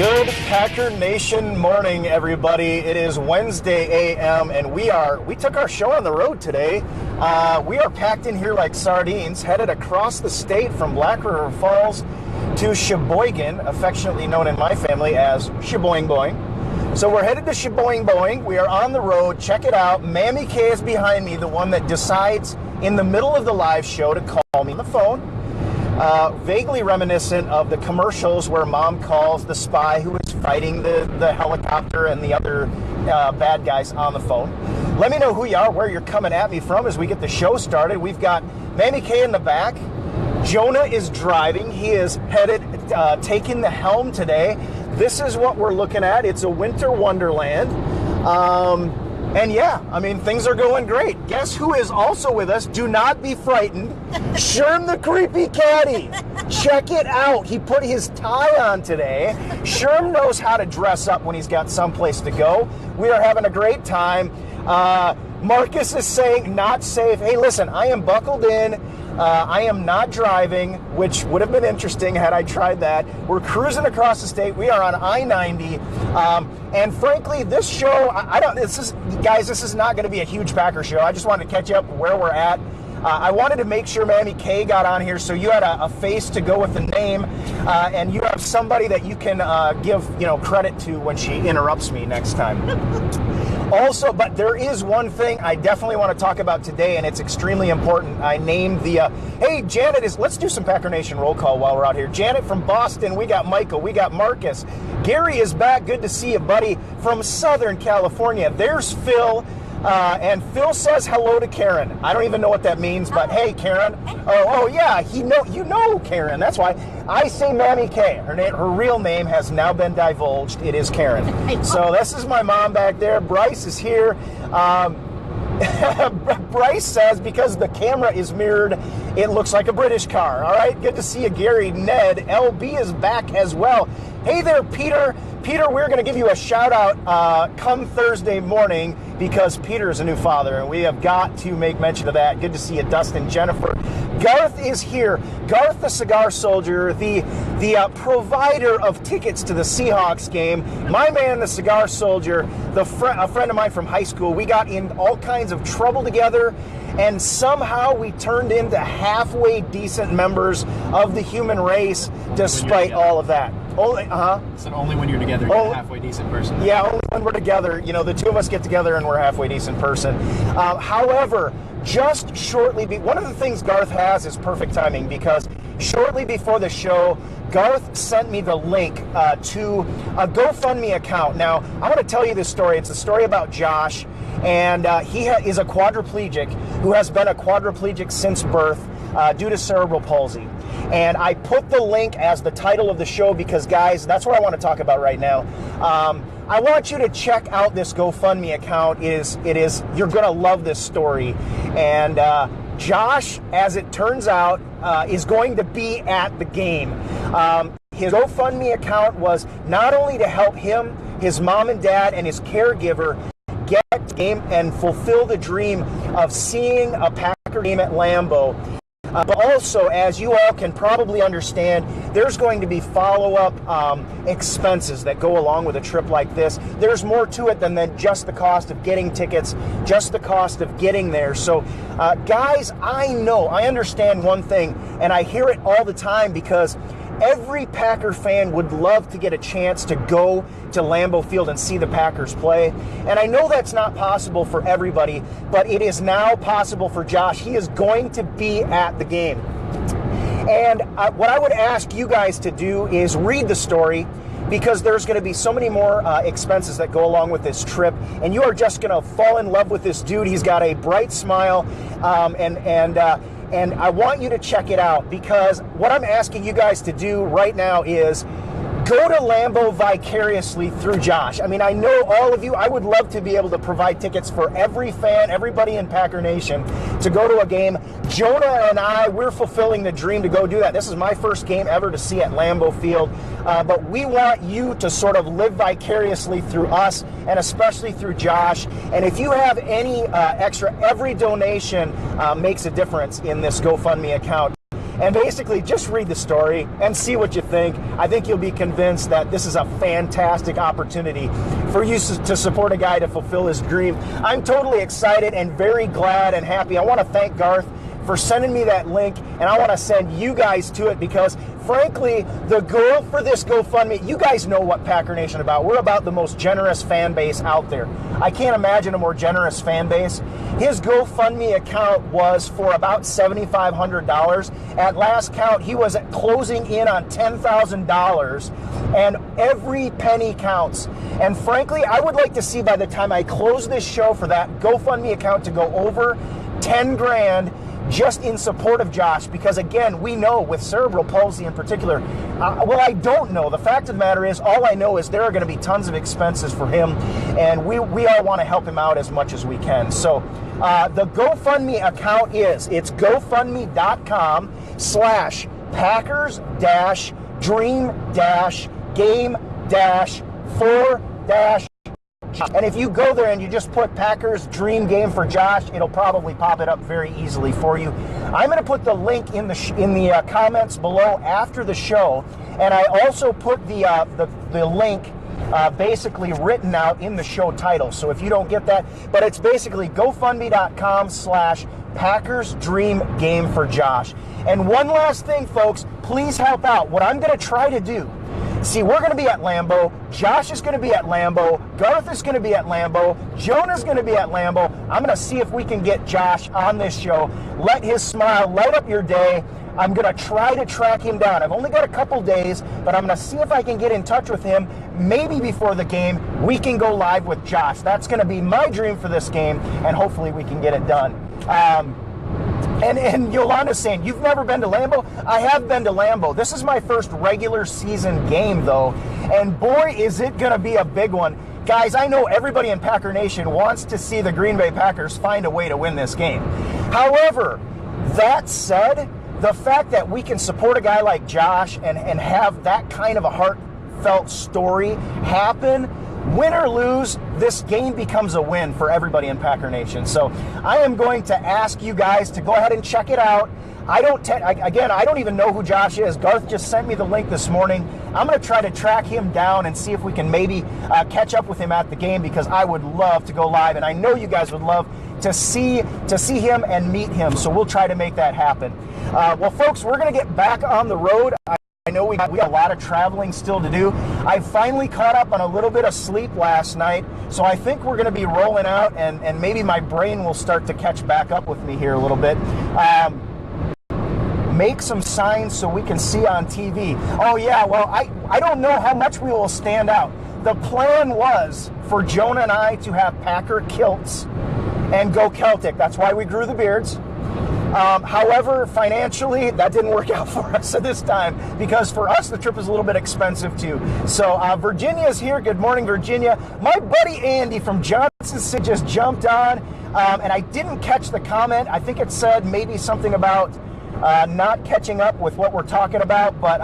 Good Packer Nation morning, everybody. It is Wednesday a.m. and we took our show on the road today. We are packed in here like sardines, headed across the state from Black River Falls to Sheboygan, affectionately known in my family as Sheboing Boing. So we're headed to Sheboing Boing. We are on the road. Check it out. Mammy K is behind me, the one that decides in the middle of the live show to call me on the phone. Vaguely reminiscent of the commercials where mom calls the spy who is fighting the helicopter and the other bad guys on the phone. Let me know who you are, where you're coming at me from as we get the show started. We've got Mammy K in the back. Jonah is driving. He is headed, taking the helm today. This is what we're looking at. It's a winter wonderland. And yeah, I mean, things are going great. Guess who is also with us? Do not be frightened. Sherm the creepy caddy. Check it out. He put his tie on today. Sherm knows how to dress up when he's got someplace to go. We are having a great time. Marcus is saying not safe. Hey, listen, I am buckled in. I am not driving, which would have been interesting had I tried that. We're cruising across the state. We are on I-90. And frankly, this show, this is not going to be a huge Packer show. I just wanted to catch you up where we're at. I wanted to make sure Mammy K got on here so you had a face to go with the name, and you have somebody that you can give credit to when she interrupts me next time. Also, but there is one thing I definitely want to talk about today, and it's extremely important. I named hey, Janet let's do some Packer Nation roll call while we're out here. Janet from Boston, we got Michael, we got Marcus. Gary is back, good to see you, buddy, from Southern California. There's Phil, and Phil says hello to Karen. I don't even know what that means, but hey, Karen. Oh yeah, you know Karen, that's why. I say Mammy K. Her real name has now been divulged. It is Karen. So this is my mom back there. Bryce is here. Bryce says because the camera is mirrored, it looks like a British car. All right, good to see you, Gary. Ned, LB is back as well. Hey there, Peter. Peter, we're going to give you a shout out come Thursday morning because Peter is a new father, and we have got to make mention of that. Good to see you, Dustin, Jennifer. Garth is here. Garth, the cigar soldier, the provider of tickets to the Seahawks game. My man, the cigar soldier, a friend of mine from high school. We got in all kinds of trouble together, and somehow we turned into halfway decent members of the human race despite all of that. Only when you're together, you're a halfway decent person. Yeah, only when we're together. The two of us get together and we're a halfway decent person. However, just shortly, one of the things Garth has is perfect timing, because shortly before the show, Garth sent me the link to a GoFundMe account. Now, I want to tell you this story. It's a story about Josh, and he is a quadriplegic who has been a quadriplegic since birth due to cerebral palsy. And I put the link as the title of the show because, guys, that's what I want to talk about right now. I want you to check out this GoFundMe account. You're going to love this story. And Josh, as it turns out, is going to be at the game. His GoFundMe account was not only to help him, his mom and dad, and his caregiver get the game and fulfill the dream of seeing a Packer game at Lambeau. But also, as you all can probably understand, there's going to be follow-up expenses that go along with a trip like this. There's more to it than just the cost of getting tickets, just the cost of getting there. So, guys, I understand one thing, and I hear it all the time because every Packer fan would love to get a chance to go to Lambeau Field and see the Packers play. And I know that's not possible for everybody, but it is now possible for Josh. He is going to be at the game. And what I would ask you guys to do is read the story, because there's going to be so many more expenses that go along with this trip, and you are just going to fall in love with this dude. He's got a bright smile, and I want you to check it out, because what I'm asking you guys to do right now is go to Lambeau vicariously through Josh. I mean, I know all of you, I would love to be able to provide tickets for every fan, everybody in Packer Nation to go to a game. Jonah and we're fulfilling the dream to go do that. This is my first game ever to see at Lambeau Field, but we want you to sort of live vicariously through us, and especially through Josh. And if you have any extra, every donation makes a difference in this GoFundMe account. and basically just read the story and see what you think. I think you'll be convinced that this is a fantastic opportunity for you to support a guy to fulfill his dream. I'm totally excited and very glad and happy. I want to thank Garth for sending me that link, and I want to send you guys to it because, frankly, the goal for this GoFundMe, you guys know what Packer Nation about. We're about the most generous fan base out there. I can't imagine a more generous fan base. His GoFundMe account was for about $7,500. At last count, he was closing in on $10,000, and every penny counts. And frankly, I would like to see by the time I close this show for that GoFundMe account to go over 10 grand just in support of Josh, because again, we know with cerebral palsy in particular, well, I don't know. The fact of the matter is, all I know is there are going to be tons of expenses for him, and we all want to help him out as much as we can. So the GoFundMe account it's GoFundMe.com/Packers-Dream-Game-4- and if you go there and you just put Packers Dream Game for Josh, it'll probably pop it up very easily for you. I'm going to put the link in the comments below after the show, and I also put the link basically written out in the show title. So if you don't get that, but it's basically GoFundMe.com/Packers Dream Game for Josh. And one last thing, folks, please help out. What I'm going to try to do. See, we're going to be at Lambeau. Josh is going to be at Lambeau. Garth is going to be at Lambeau. Jonah's going to be at Lambeau. I'm going to see if we can get Josh on this show. Let his smile light up your day. I'm going to try to track him down. I've only got a couple days, but I'm going to see if I can get in touch with him. Maybe before the game, we can go live with Josh. That's going to be my dream for this game, and hopefully we can get it done. And Yolanda's saying, you've never been to Lambeau? I have been to Lambeau. This is my first regular season game, though. And boy, is it going to be a big one. Guys, I know everybody in Packer Nation wants to see the Green Bay Packers find a way to win this game. However, that said, the fact that we can support a guy like Josh and have that kind of a heartfelt story happen, win or lose, this game becomes a win for everybody in Packer Nation. So I am going to ask you guys to go ahead and check it out. I don't even know who Josh is. Garth just sent me the link this morning. I'm going to try to track him down and see if we can maybe catch up with him at the game, because I would love to go live, and I know you guys would love to see him and meet him. So we'll try to make that happen. Well, folks, we're going to get back on the road. I know we have a lot of traveling still to do. I finally caught up on a little bit of sleep last night, so I think we're going to be rolling out, and maybe my brain will start to catch back up with me here a little bit. Make some signs so we can see on TV. Oh, yeah, well, I don't know how much we will stand out. The plan was for Jonah and I to have Packer kilts and go Celtic. That's why we grew the beards. However, financially, that didn't work out for us at this time, because for us, the trip is a little bit expensive too. So Virginia's here. Good morning, Virginia. My buddy Andy from Johnson City just jumped on, and I didn't catch the comment. I think it said maybe something about not catching up with what we're talking about, but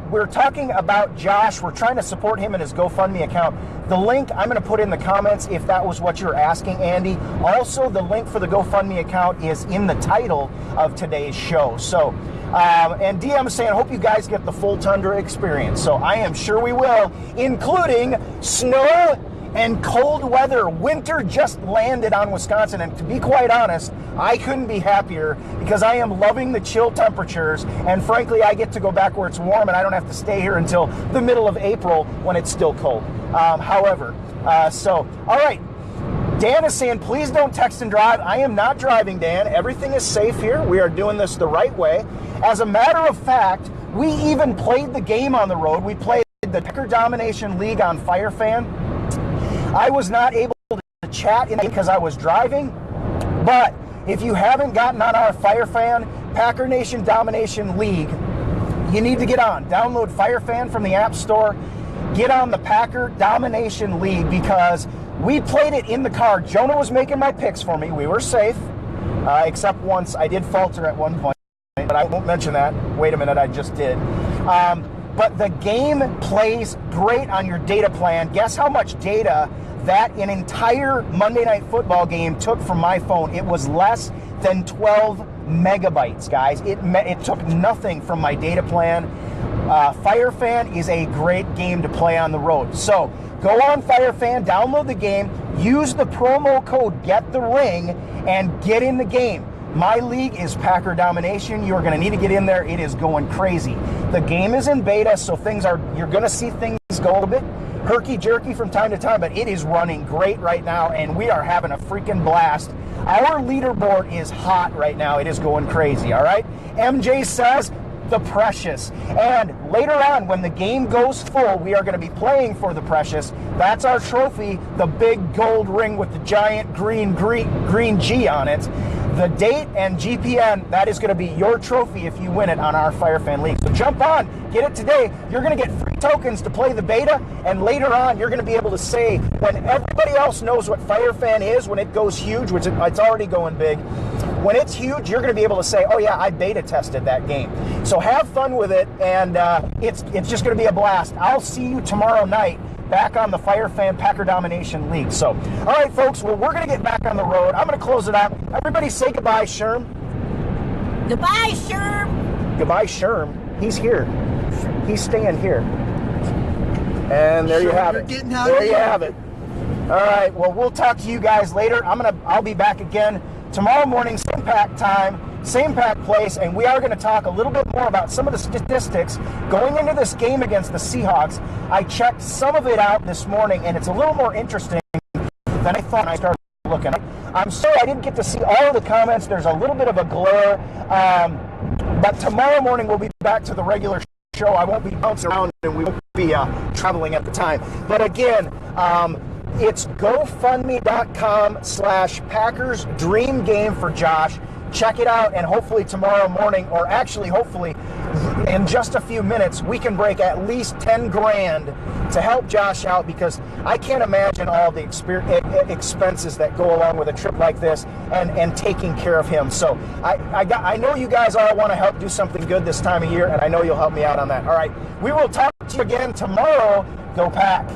we're talking about Josh. We're trying to support him in his GoFundMe account. The link I'm going to put in the comments if that was what you're asking, Andy. Also, the link for the GoFundMe account is in the title of today's show. So, and DM is saying, I hope you guys get the full Tundra experience. So I am sure we will, including snow and cold weather. Winter just landed on Wisconsin, and to be quite honest, I couldn't be happier, because I am loving the chill temperatures, and frankly, I get to go back where it's warm, and I don't have to stay here until the middle of April when it's still cold. All right. Dan is saying, please don't text and drive. I am not driving, Dan. Everything is safe here. We are doing this the right way. As a matter of fact, we even played the game on the road. We played the Packer Domination League on FireFan. I was not able to chat in because I was driving, but if you haven't gotten on our FireFan Packer Nation Domination League, you need to get on. Download FireFan from the App Store. Get on the Packer Domination League, because we played it in the car. Jonah was making my picks for me. We were safe, except once I did falter at one point, but I won't mention that. Wait a minute, I just did. But the game plays great on your data plan. Guess how much data that an entire Monday Night Football game took from my phone? It was less than 12 megabytes, guys. It took nothing from my data plan. FireFan is a great game to play on the road. So go on FireFan, download the game, use the promo code GetTheRing, and get in the game. My league is Packer Domination. You're going to need to get in there. It is going crazy. The game is in beta, so you're going to see things go a little bit herky-jerky from time to time, but it is running great right now, and we are having a freaking blast. Our leaderboard is hot right now. It is going crazy, all right? MJ says, the Precious. And later on, when the game goes full, we are going to be playing for the Precious. That's our trophy, the big gold ring with the giant green G on it. The date and GPN, that is going to be your trophy if you win it on our FireFan League. So jump on, get it today. You're going to get free tokens to play the beta, and later on, you're going to be able to say, when everybody else knows what FireFan is, when it goes huge, which it's already going big, when it's huge, you're going to be able to say, oh yeah, I beta tested that game. So have fun with it, and it's just going to be a blast. I'll see you tomorrow night back on the FireFan Packer Domination League. So, all right, folks, well, we're going to get back on the road. I'm going to close it out. Everybody say goodbye, Sherm. Goodbye, Sherm. Goodbye, Sherm. He's here. He's staying here. And there you have it. There you have it. All right, well, we'll talk to you guys later. I'll be back again tomorrow morning, same pack time, same pack place, and we are going to talk a little bit more about some of the statistics going into this game against the Seahawks. I checked some of it out this morning, and it's a little more interesting than I thought when I started looking. I'm sorry I didn't get to see all of the comments. There's a little bit of a glare, but tomorrow morning we'll be back to the regular show. I won't be bouncing around, and we won't be traveling at the time. But again, it's GoFundMe.com/Packers Dream Game for Josh. Check it out, and hopefully tomorrow morning, or actually hopefully in just a few minutes, we can break at least 10 grand to help Josh out, because I can't imagine all the expenses that go along with a trip like this and taking care of him. So I know you guys all want to help do something good this time of year, and I know you'll help me out on that. All right, we will talk to you again tomorrow. Go Pack.